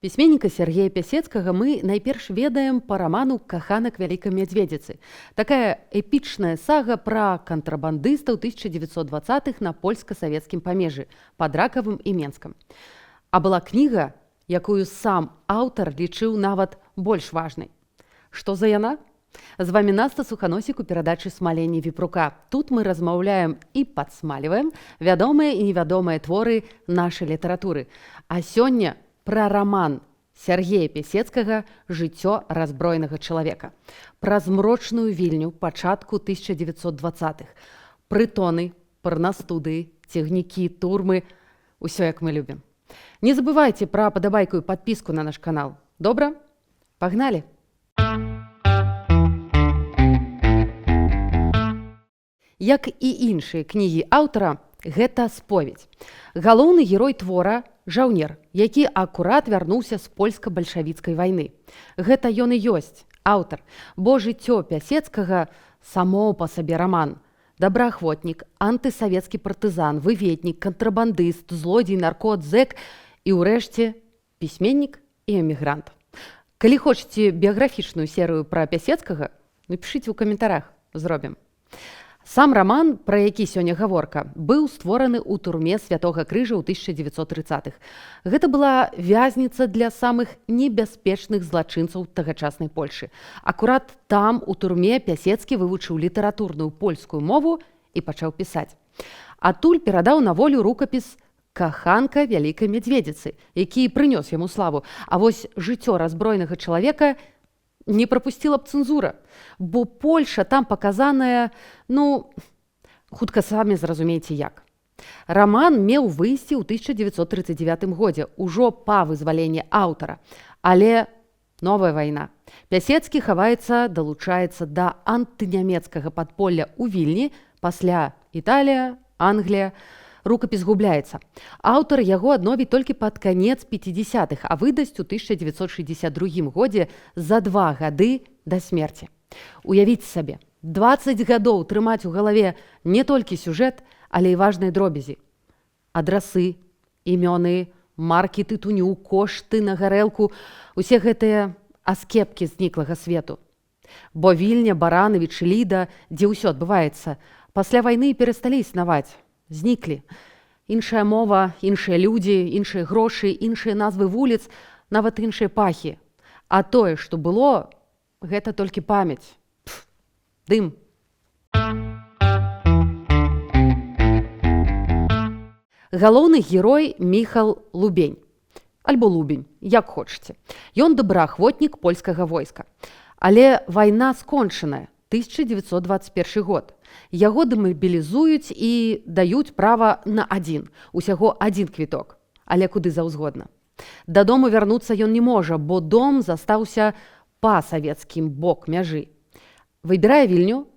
Пісьменніка Сергея Пясецкага мы найперш ведаем па раману «Каханак вялікай мядзведзіцы». Такая эпічная сага пра кантрабандыстаў 1920-х на польска-савецкім памежжы пад Ракавым і Менскам. А была кніга, якую сам аўтар лічыў нават больш важнай. Што за яна? З вамі Наста Суханосік у перадачы «Смаленне віпрука». Тут мы размаўляем і падсмальваем вядомыя і невядомыя творы нашай літаратуры. А сёння пра раман Сергея Пясецкага «Жыццё раззброенага чалавека». Пра змрочную вільню пачатку 1920-х. Прытоны, парнастудыі, цягнікі, турмы. Усё, як мы любім. Не забывайце пра падабайку і падпіску на наш канал. Добра? Пагналі! Як і іншыя кнігі аўтара, гэта споведь. Галоўны герой твора – жаўнер, які акурат вярнуўся з польска-бальшавіцкай вайны. Гэта ён і ёсць, аўтар, бо жыццё Пясецкага само па сабе раман. Добраахвотнік, антысавецкі партызан, выведнік, кантрабандыст, злодзей, наркот, зэк і, ўрэшце, пісьменнік і эмігрант. Калі хочаце біяграфічную серыю пра Пясецкага, напішыце ў каментарах, зробім. Сам раман, пра які сёння гаворка, быў створаны ў турме Святога Крыжа ў 1930-х. Гэта была вязніца для самых небяспечных злачынцаў тагачаснай Польшы. Акурат там, у турме, Пясецкі вывучыў літаратурную польскую мову і пачаў пісаць. Адтуль перадаў на волю рукапіс «Каханка вялікай мядзведзіцы», які прынёс яму славу. А вось «Жыццё раззброенага чалавека» не прапусціла б цэнзура, бо Польша там паказаная, хутка самі зразумееце як. Раман меў выйсці ў 1939 годзе, ужо па вызваленні аўтара. Але новая вайна. Пясецкі хаваецца, далучаецца да антынямецкага падполля ў Вільні, пасля Італія, Англія. Рукапіс губляецца. Аўтар яго адновіць толькі пад канец 50-х, а выдасць у 1962 годзе за 2 гады да смерці. Уявіце сабе, 20 гадоў трымаць у галаве не толькі сюжэт, але і важныя дробязі. Адрасы, імёны, маркі тытуню, кошты на гарэлку, усе гэтыя аскепкі зніклага свету. Бо Вільня, Баранавіч, Ліда, дзе ўсё адбываецца, пасля вайны перасталі існаваць. Зніклі. Іншая мова, іншыя людзі, іншыя грошы, іншыя назвы вуліц, нават іншыя пахі. А тое, што было, гэта толькі памяць. Дым. Галоўны герой Міхал Лубень. Альбо Лубень, як хочаце. Ён добраахвотнік польскага войска. Але вайна скончаная. 1921 год. Яго дэмабілізуюць і даюць права на усяго адзін квіток, але куды заўзгодна. Дадому вярнуцца ён не можа, бо дом застаўся па савецкім бок мяжы. Выбірае Вільню?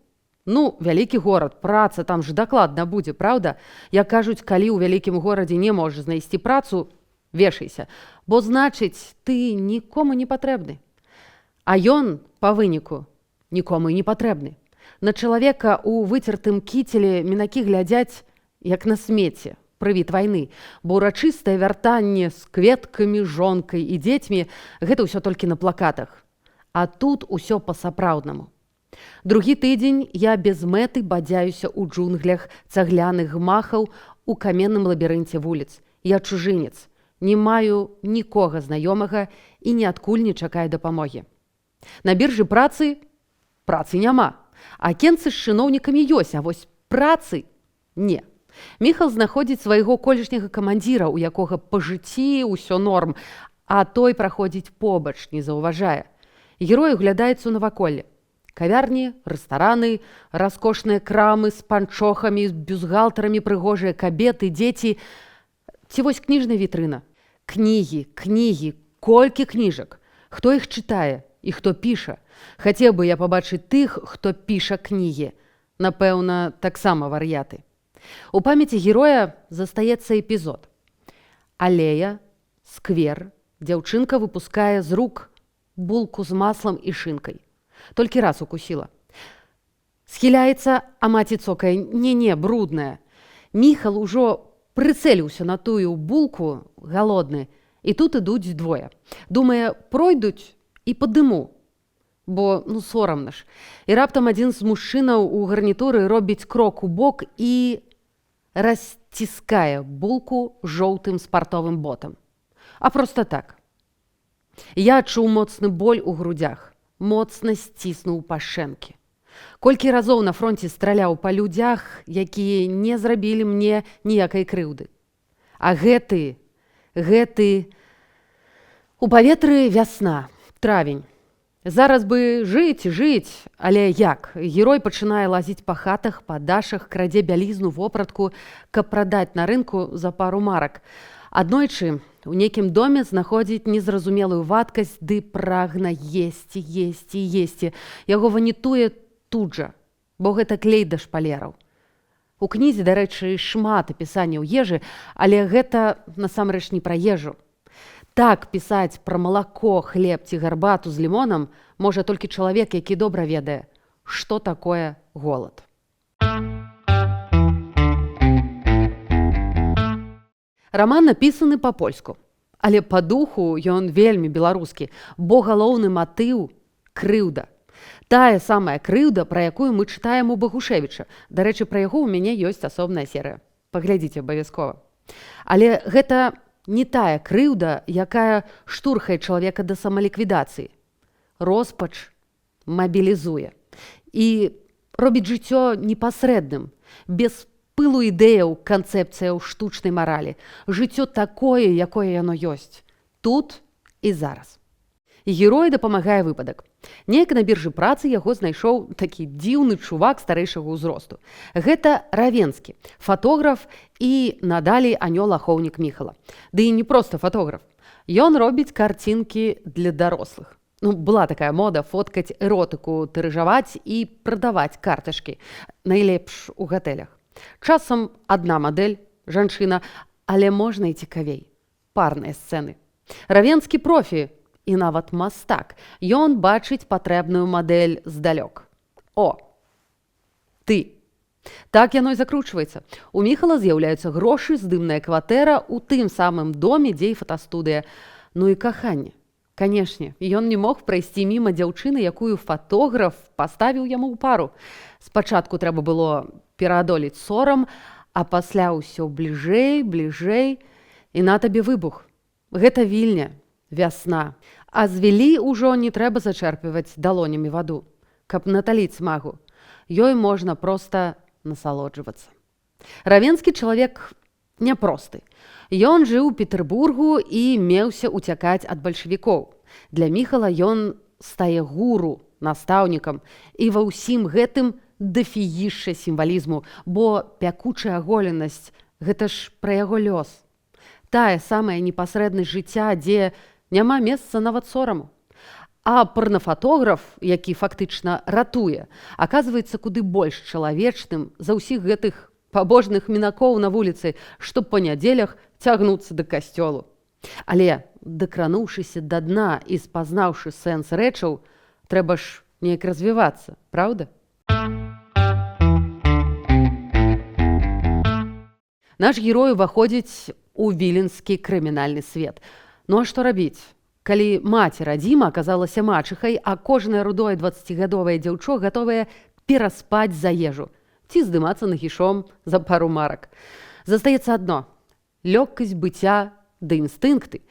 Вялікі горад, праца там ж дакладна будзе, праўда? Як кажуць, калі ў вялікім горадзе не можаш знайсці працу, вешайся, бо значыць, ты нікому не патрэбны. А ён, па выніку, нікому і не патрэбны. На чалавека ў выцертым кіцелі мінакі глядзяць, як на смецце, прывід вайны, бо ўрачыстае вяртанне з кветкамі, жонкай і дзецьмі – гэта ўсё толькі на плакатах. А тут усё па-сапраўднаму. Другі тыдзень я без мэты бадзяюся ў джунглях цагляных гмахаў у каменным лабірынце вуліц. Я чужынец, не маю нікога знаёмага і ніадкуль не чакаю дапамогі. На біржы працы няма. Акенцы з чыноўнікамі ёсць, а вось працы не. Міхал знаходзіць свайго колішняга камандзіра, у якога па жыцці ўсё норм, а той праходзіць побач, не заўважае. Герой углядаецца ў наваколле. Кавярні, рэстараны, раскошныя крамы з панчохамі, з бюстгальтэрамі, прыгожыя кабеты, дзеці. Ці вось кніжная вітрына. Кнігі, колькі кніжак. Хто іх чытае і хто піша? Хацеў бы я пабачыць тых, хто піша кнігі. Напэўна, таксама вар'яты. У памяці героя застаецца эпізод. Алея, сквер, дзяўчынка выпускае з рук булку з маслам і шынкай. Толькі раз укусіла. Схіляецца, а маці цокае: «Не, брудная». Міхал ужо прыцэліўся на тую булку, галодны, І тут ідуць двое. Думае, пройдуць і па дыму. Бо, сорамна ж. І раптам адзін з мужчынаў у гарнітуры робіць крок у бок і расціскае булку жоўтым спартовым ботам. А проста так. Я адчуў моцны боль у грудях, моцна сціснуў пашэнкі. Колькі разоў на фронце страляў па людзях, якія не зрабілі мне ніякай крыўды. А гэты... У паветры вясна, травень. Зараз бы жыць, але як? Герой пачынае лазіць па хатах, па дашах, крадзе бялізну, вопратку, каб прадаць на рынку за пару марак. Аднойчы у нейкім доме знаходзіць незразумелую вадкасць, ды прагна есці. Яго ванітуе тут жа, бо гэта клей да шпалераў. У кнізе, дарэчы, шмат апісанняў ежы, але гэта насамрэч не пра ежу. Так пісаць пра малако, хлеб ці гарбату з лімонам можа толькі чалавек, які добра ведае, што такое голад. Раман напісаны па-польску, але па духу ён вельмі беларускі, бо галоўны матыў – крыўда. Тая самая крыўда, пра якую мы чытаем у Багушевіча. Дарэчы, пра яго ў мяне ёсць асобная серыя. Паглядзіце абавязкова. Але гэта не тая крыўда, якая штурхае чалавека да самаліквідацыі. Роспач мабілізуе. І робіць жыццё непасрэдным, без пылу ідэяў, канцэпцыяў штучнай маралі. Жыццё такое, якое яно ёсць. Тут і зараз. І герою дапамагае выпадак. Неяк на біржы працы яго знайшоў такі дзіўны чувак старэйшага ўзросту. Гэта Равенскі, фатограф і надалей анёл-ахоўнік Міхала. Ды і не проста фатограф. Ён робіць карцінкі для дарослых. Была такая мода фоткаць эротыку, тырыжаваць і прадаваць картачкі. Найлепш у гатэлях. Часам адна мадэль, жанчына, але можна і цікавей. Парныя сцэны. Равенскі профі, і нават мастак. Ён бачыць патрэбную мадэль здалёк. О, ты. Так яно і закручваецца. У Міхала з'яўляюцца грошы, здымная кватэра ў тым самым доме, дзе і фотастудыя. І каханне. Канешне, ён не мог прайсці міма дзяўчыны, якую фатограф паставіў яму ў пару. Спачатку трэба было пераадолець сорам, а пасля ўсё бліжэй, і на табе выбух. Гэта Вільня. Вясна. А з Вілі ўжо не трэба зачэрпваць далонямі ваду, каб наталіць смагу. Ёй можна проста насалоджвацца. Равенскі чалавек няпросты. Ён жыў у Петербургу і меўся ўцякаць ад бальшавікоў. Для Міхала ён стае гуру, настаўнікам, і ва ўсім гэтым дафігішча сімвалізму, бо пякучая аголенасць – гэта ж пра яго лёс. Тая самая непасрэднасць жыцця, дзе няма месца нават сораму. А порнофотограф, які фактычна ратуе, аказваецца куды больш чалавечным за ўсіх гэтых пабожных мінакоў на вуліцы, што па нядзелях цягнуцца да касцёлу. Але, дакрануўшыся да дна і спазнаўшы сэнс рэчаў, трэба ж неяк развівацца, праўда? Наш герой уваходзіць у віленскі крымінальны свет. А што рабіць? Калі маці радзіма аказалася мачыхай, а кожнае рудое 20гадовае дзяўчо гатовае пераспаць за ежу ці здымацца нагішом за пару марак. Застаецца адно – лёгкасць быцця ды інстынкты.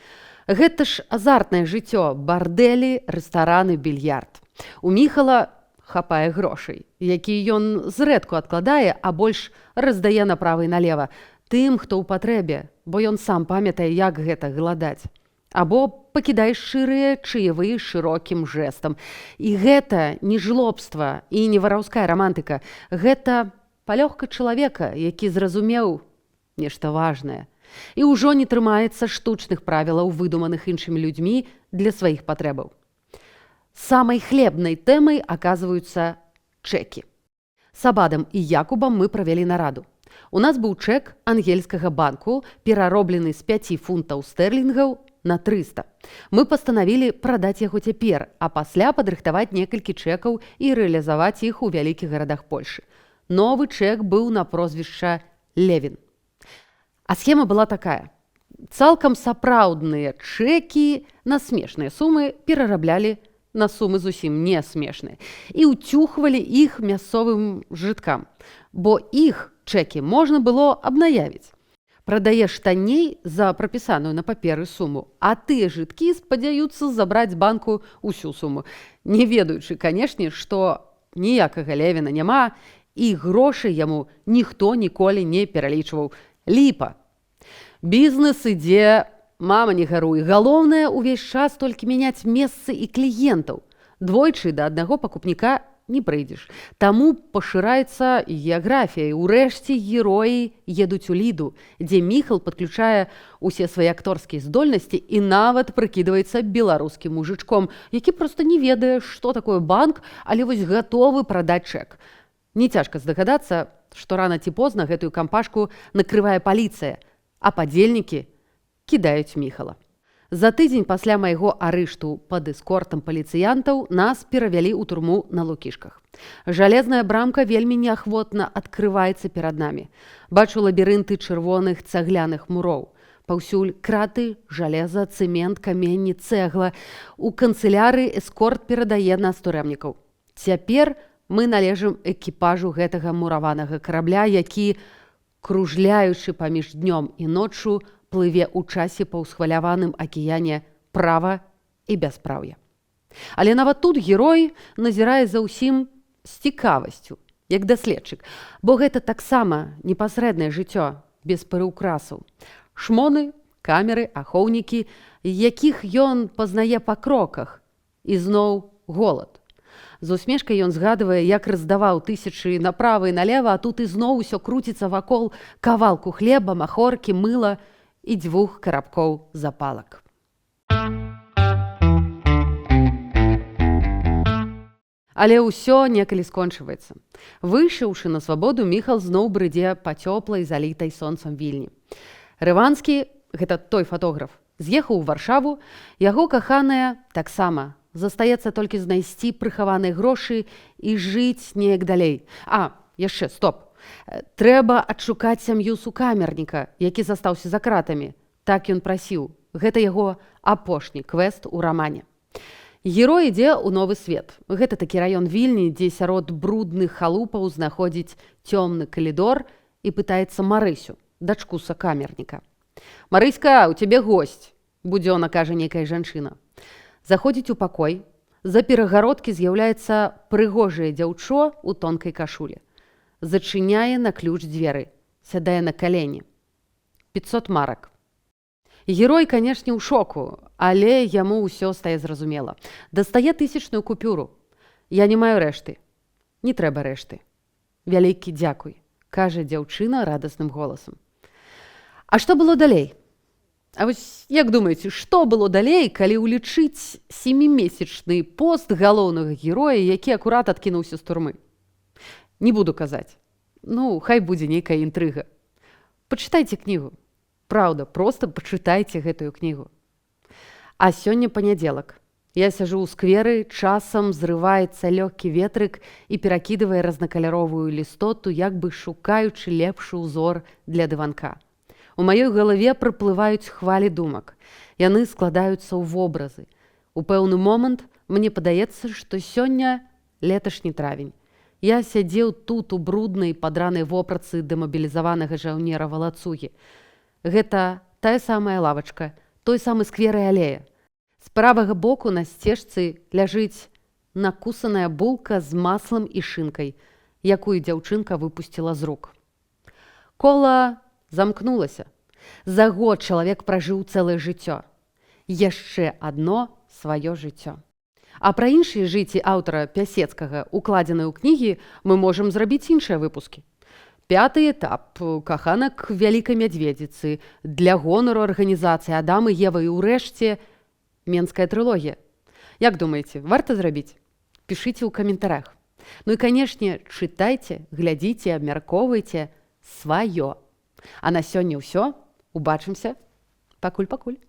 Гэта ж азартнае жыццё, бардэлі, рэстараны, більярд. У Міхала хапае грошай, які ён зрэдку адкладае, а больш раздае направа і налева. Тым, хто ў патрэбе, бо ён сам памятае, як гэта галадаць. Або пакідае шчырыя чаевыя шырокім жэстам. І гэта не жлобства і не вараўская рамантыка. Гэта палёгка чалавека, які зразумеў нешта важнае. І ўжо не трымаецца штучных правілаў, выдуманых іншымі людзьмі для сваіх патрэбаў. Самай хлебнай тэмай аказваюцца чэкі. С Абадам і Якубам мы правялі нараду. У нас быў чэк ангельскага банку, перароблены з 5 фунтаў стэрлінгаў на 300. Мы пастанавілі прадаць яго цяпер, а пасля падрыхтаваць некалькі чэкаў і рэалізаваць іх у вялікіх гарадах Польшы. Новы чэк быў на прозвішча Левін. А схема была такая. цалкам сапраўдныя чэкі на смешныя сумы перараблялі на сумы зусім не смешныя і ўцюхвалі іх мясцовым жыткам, бо іх чэкі можна было абнаявіць. Прадаеш танней за прапісаную на паперы суму, а тыя жыткі спадзяюцца забраць з банку ўсю суму, не ведаючы, канешне, што ніякага Левіна няма і грошай яму ніхто ніколі не пералічваў. Ліпа. Бізнес ідзе, мама не гаруй. Галоўнае ўвесь час толькі мяняць месцы і кліентаў. Двойчы да аднаго пакупніка не прыйдзеш. Таму пашыраецца геаграфія. Урэшце героі едуць у Ліду, дзе Міхал падключае усе свае акторскія здольнасці і нават прыкідваецца беларускім мужычком, які проста не ведае, што такое банк, але вось гатовы прадаць чэк. Не цяжка здагадацца, што рана ці позна гэтую кампашку накрывае паліцыя, а падзельнікі кідаюць Міхала. За тыдзень пасля майго арышту пад эскортам паліцыянтаў нас перавялі ў турму на Лукішках. Жалезная брамка вельмі неахвотна адкрываецца перад намі. Бачу лабірынты чырвоных цагляных муроў. Паўсюль краты, жалеза, цэмент, каменні, цэгла. У канцыляры эскорт перадае нас турэмнікаў. Цяпер мы належым экіпажу гэтага мураванага карабля, які, кружляючы паміж днём і ноччу, плыве ў часе па ўсхваляваным акіяне права і бяспраўя. Але нават тут герой назірае за ўсім з цікавасцю, як даследчык, бо гэта таксама непасрэднае жыццё без пераўкрасаў. Шмоны, камеры, ахоўнікі, якіх ён пазнае па кроках, і зноў голад. З усмешкай ён згадвае, як раздаваў тысячы направа і налева, а тут ізноў усё круціцца вакол кавалку хлеба, махоркі, мыла і 2 карабкоў запалак. Але ўсё некалі скончваецца. Выйшаўшы на свабоду, Міхал зноў брыдзе па цёплай, залітай сонцам Вільні. Рыванскі, гэта той фатограф, з'ехаў у Варшаву, яго каханая таксама. Застаецца толькі знайсці прыхаваныя грошы і жыць неяк далей. Яшчэ, стоп. Трэба адшукаць сям'ю сукамерніка, які застаўся за кратамі. Так ён прасіў. Гэта яго апошні квест у рамане. Герой ідзе ў новы свет. Гэта такі раён Вільні, дзе сярод брудных халупаў знаходзіць цёмны калідор і пытаецца Марысю, дачку сукамерніка. «Марыська, у цябе госць», будзённа кажа нейкая жанчына. Заходзіць у пакой, за перагародкі з'яўляецца прыгожае дзяўчо ў тонкай кашуле. Зачыняе на ключ дзверы, сядае на калені. 500 марак. Герой, канешне, ў шоку, але яму ўсё стае зразумела. Дастае 1000-ную купюру. «Я не маю рэшты». «Не трэба рэшты». «Вялікі дзякуй», кажа дзяўчына радасным голасам. А што было далей? А вось як думаеце, што было далей, калі ўлічыць 7-месячны пост галоўнага героя, які акурат адкінуўся з турмы? Не буду казаць. Хай будзе нейкая інтрыга. Пачытайце кнігу. Праўда, проста пачытайце гэтую кнігу. А сёння панядзелак. Я сяжу ў скверы, часам зрываецца лёгкі ветрык і перакідвае разнакаляровую лістоту, як бы шукаючы лепшы ўзор для дыванка. У маёй галаве прыплываюць хвалі думак. Яны складаюцца ў вобразы. У пэўны момант мне падаецца, што сёння леташні травень. Я сядзеў тут у бруднай падранай вопратцы дэмабілізаванага жаўнера Валацугі. Гэта тая самая лавачка, той самы сквер і алея. З правага боку на сцежцы ляжыць накусаная булка з маслам і шынкай, якую дзяўчынка выпусціла з рук. Кола замкнулася. За год чалавек пражыў цэлае жыццё. Яшчэ адно сваё жыццё. А пра іншыя жыцці аўтара Пясецкага, укладзеныя ў кнігі, мы можам зрабіць іншыя выпускі. 5-й этап. Каханак вялікай мядзведзіцы. Для гонару арганізацыі Адам і Ева і ўрэшце Менская трылогія. Як думаеце, варта зрабіць? Пішыце ў каментарах. І, канешне, чытайце, глядзіце, абмяркоўвайце сваё. А на сёння ўсё. Убачымся. Пакуль-пакуль.